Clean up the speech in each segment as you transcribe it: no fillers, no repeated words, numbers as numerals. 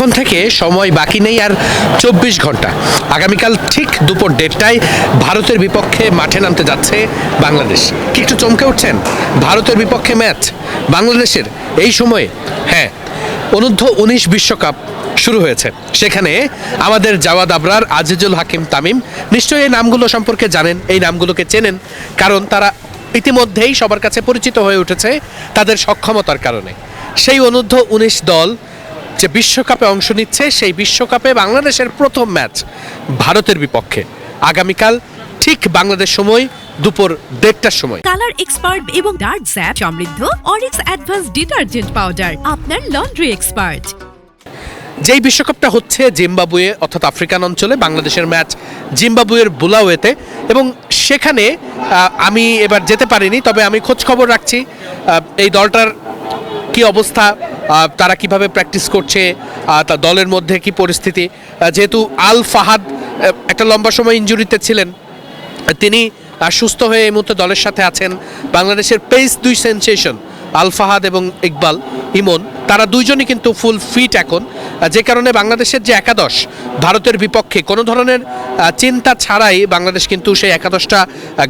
এখন থেকে সময় বাকি নেই আর 24 ঘন্টা। আগামীকাল ঠিক দুপুর 1:30টায় ভারতের বিপক্ষে মাঠে নামতে যাচ্ছে বাংলাদেশ। কি একটু চমকে উঠছেন? ভারতের বিপক্ষে ম্যাচ বাংলাদেশের এই সময়ে। হ্যাঁ, অনূর্ধ্ব-19 বিশ্বকাপ শুরু হয়েছে। সেখানে আমাদের জাওয়াদ আবরার, আজিজুল হাকিম তামিম নিশ্চয়ই এই নামগুলো সম্পর্কে জানেন, এই নামগুলোকে চেনেন, কারণ তারা ইতিমধ্যেই সবার কাছে পরিচিত হয়ে উঠেছে তাদের সক্ষমতার কারণে। সেই অনূর্ধ্ব-19 দল যে বিশ্বকাপে অংশ নিচ্ছে, সেই বিশ্বকাপে বাংলাদেশের প্রথম ম্যাচ ভারতের বিপক্ষে আগামীকাল ঠিক বাংলাদেশ সময় দুপুর 1:30টার সময়। কালার এক্সপার্ট এবং ডার্ক স্যাপ সমৃদ্ধ অরিক্স অ্যাডভান্স ডিটারজেন্ট পাউডার, আপনার লন্ড্রি এক্সপার্ট। যেই বিশ্বকাপটা হচ্ছে জিম্বাবুয়ে অর্থাৎ আফ্রিকান অঞ্চলে, বাংলাদেশের ম্যাচ জিম্বাবুয়ের বুলাওয়েতে, এবং সেখানে আমি এবার যেতে পারিনি, তবে আমি খোঁজ খবর রাখছি এই দলটার কি অবস্থা, তারা কিভাবে প্র্যাকটিস করছে, তা দলের মধ্যে কি পরিস্থিতি। যেহেতু আল ফাহাদ একটা লম্বা সময় ইনজুরিতে ছিলেন, তিনি সুস্থ হয়ে এই মুহূর্তে দলের সাথে আছেন। বাংলাদেশের পেস 2 সেনসেশন আল ফাহাদ এবং ইকবাল ইমন, তারা দুইজনই কিন্তু ফুল ফিট এখন, যে কারণে বাংলাদেশের যে একাদশ ভারতের বিপক্ষে কোনো ধরনের চিন্তা ছাড়াই বাংলাদেশ কিন্তু সেই একাদশটা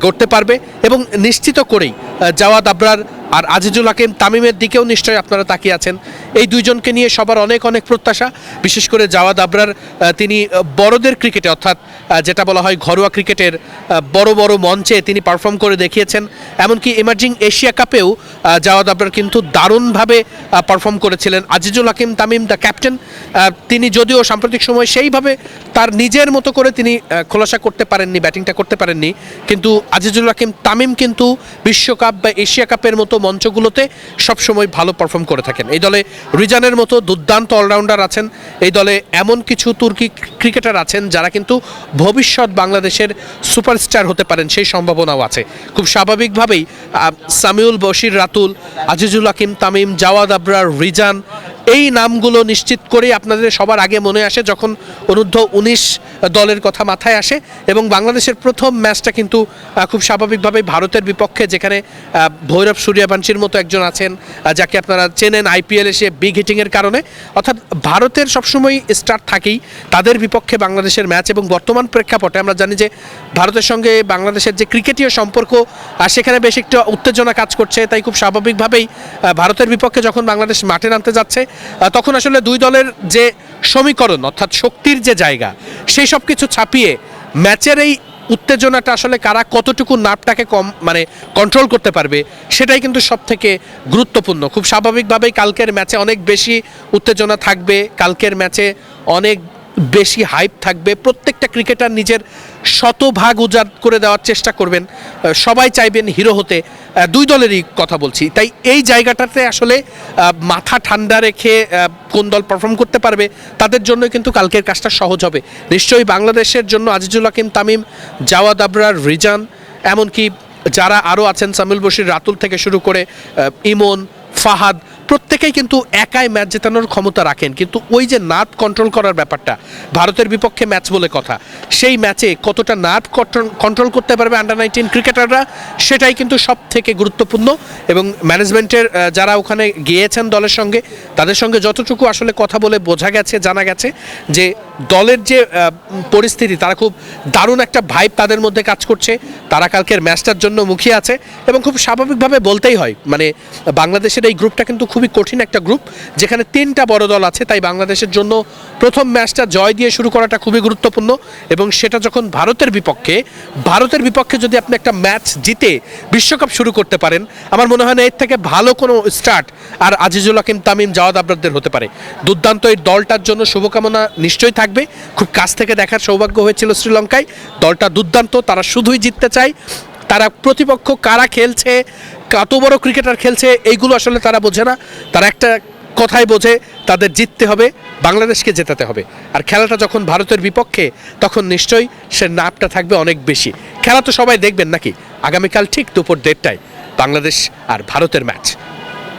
গড়তে পারবে। এবং নিশ্চিত করেই জাওয়াদ আবরার আর আজিজুল হাকিম তামিমের দিকেও নিশ্চয়ই আপনারা তাকিয়ে আছেন। এই দুইজনকে নিয়ে সবার অনেক অনেক প্রত্যাশা। বিশেষ করে জাওয়াদ আবরার, তিনি বড়দের ক্রিকেটে অর্থাৎ যেটা বলা হয় ঘরোয়া ক্রিকেটের বড় বড় মঞ্চে তিনি পারফর্ম করে দেখিয়েছেন। এমনকি এমার্জিং এশিয়া কাপেও জাওয়াদ আবরার কিন্তু দারুণভাবে পারফর্ম করেছিলেন। আজিজুল হাকিম তামিম দ্য ক্যাপ্টেন, তিনি যদিও সাম্প্রতিক সময় সেইভাবে তার নিজের মতো করে তিনি খোলাসা করতে পারেননি, ব্যাটিংটা করতে পারেননি, কিন্তু আজিজুল হাকিম তামিম কিন্তু বিশ্বকাপ বা এশিয়া কাপের মতো মঞ্চগুলোতে সবসময় ভালো পারফর্ম করে থাকেন। এই দলে রিজানের মতো দুর্দান্ত অলরাউন্ডার আছেন, এই দলে এমন কিছু তুর্কি ক্রিকেটার আছেন যারা কিন্তু ভবিষ্যৎ বাংলাদেশের সুপারস্টার হতে পারেন, সেই সম্ভাবনাও আছে। খুব স্বাভাবিকভাবেই সামিউল বশির রাতুল, আজিজুল হাকিম তামিম, জাওয়াদ আবরার, রিজান, এই নামগুলো নিশ্চিত করে আপনাদের সবার আগে মনে আসে যখন অনূর্ধ্ব-19 দলের কথা মাথায় আসে। এবং বাংলাদেশের প্রথম ম্যাচটা কিন্তু খুব স্বাভাবিকভাবেই ভারতের বিপক্ষে, যেখানে ভৈরব সূর্যবংশীর মতো একজন আছেন যাকে আপনারা চেনেন আইপিএল এসে বিগ হিটিংয়ের কারণে। অর্থাৎ ভারতের সবসময় স্টার্ট থাকেই তাদের বিপক্ষে বাংলাদেশের ম্যাচ। এবং বর্তমান প্রেক্ষাপটে আমরা জানি যে ভারতের সঙ্গে বাংলাদেশের যে ক্রিকেটীয় সম্পর্ক, সেখানে বেশ একটু উত্তেজনা কাজ করছে। তাই খুব স্বাভাবিকভাবেই ভারতের বিপক্ষে যখন বাংলাদেশ মাঠে নামতে যাচ্ছে, তখন আসলে দুই দলের যে সমীকরণ অর্থাৎ শক্তির যে জায়গা, সেই সব কিছু ছাপিয়ে ম্যাচের এই উত্তেজনাটা আসলে কারা কতটুকু নাপটাকে কন্ট্রোল করতে পারবে, সেটাই কিন্তু সব থেকে গুরুত্বপূর্ণ। খুব স্বাভাবিকভাবেই কালকের ম্যাচে অনেক বেশি উত্তেজনা থাকবে, কালকের ম্যাচে অনেক বেশি হাইপ থাকবে। প্রত্যেকটা ক্রিকেটার নিজের শতভাগ উজাড় করে দেওয়ার চেষ্টা করবেন, সবাই চাইবেন হিরো হতে, দুই দলেরই কথা বলছি। তাই এই জায়গাটাতে আসলে মাথা ঠান্ডা রেখে কোন দল পারফর্ম করতে পারবে তাদের জন্য কিন্তু কালকের কাজটা সহজ হবে। নিশ্চয়ই বাংলাদেশের জন্য আজিজুল হাকিম তামিম, জাওয়াদ আবরার, রিজান, এমনকি যারা আরও আছেন সামিউল বশির রাতুল থেকে শুরু করে ইমন, ফাহাদ, প্রত্যেকেই কিন্তু একাই ম্যাচ জেতানোর ক্ষমতা রাখেন। কিন্তু ওই যে নার্ভ কন্ট্রোল করার ব্যাপারটা, ভারতের বিপক্ষে ম্যাচ বলে কথা, সেই ম্যাচে কতটা নার্ভ কন্ট্রোল করতে পারবে আন্ডার-19 ক্রিকেটাররা, সেটাই কিন্তু সব থেকে গুরুত্বপূর্ণ। এবং ম্যানেজমেন্টের যারা ওখানে গিয়েছেন দলের সঙ্গে, তাদের সঙ্গে যতটুকু আসলে কথা বলে বোঝা গেছে, জানা গেছে যে দলের যে পরিস্থিতি, তারা খুব দারুণ একটা ভাইব তাদের মধ্যে কাজ করছে। তারা কালকের ম্যাচটার জন্য মুখিয়ে আছে। এবং খুব স্বাভাবিকভাবে বলতেই হয়, বাংলাদেশের এই গ্রুপটা কিন্তু খুবই কঠিন একটা গ্রুপ, যেখানে 3টা বড় দল আছে। তাই বাংলাদেশের জন্য প্রথম ম্যাচটা জয় দিয়ে শুরু করাটা খুবই গুরুত্বপূর্ণ। এবং সেটা যখন ভারতের বিপক্ষে যদি আপনি একটা ম্যাচ জিতে বিশ্বকাপ শুরু করতে পারেন, আমার মনে হয় না এর থেকে ভালো কোনো স্টার্ট আর আজিজুল হাকিম তামিম, জাওয়াদ আবরারদের হতে পারে। দুর্দান্ত এই দলটার জন্য শুভকামনা নিশ্চয়ই থাকবে। খুব কাছ থেকে দেখার সৌভাগ্য হয়েছিল শ্রীলঙ্কায়, দলটা দুর্দান্ত, তারা শুধুই জিততে চায়। তারা প্রতিপক্ষ কারা খেলছে, কত বড় ক্রিকেটার খেলছে, এইগুলো আসলে তারা বোঝে না। তারা একটা কথাই বোঝে, তাদের জিততে হবে, বাংলাদেশকে জেতাতে হবে। আর খেলাটা যখন ভারতের বিপক্ষে, তখন নিশ্চয়ই সে নাপটা থাকবে অনেক বেশি। খেলা তো সবাই দেখবেন নাকি? আগামীকাল ঠিক দুপুর 1:30টায় বাংলাদেশ আর ভারতের ম্যাচ।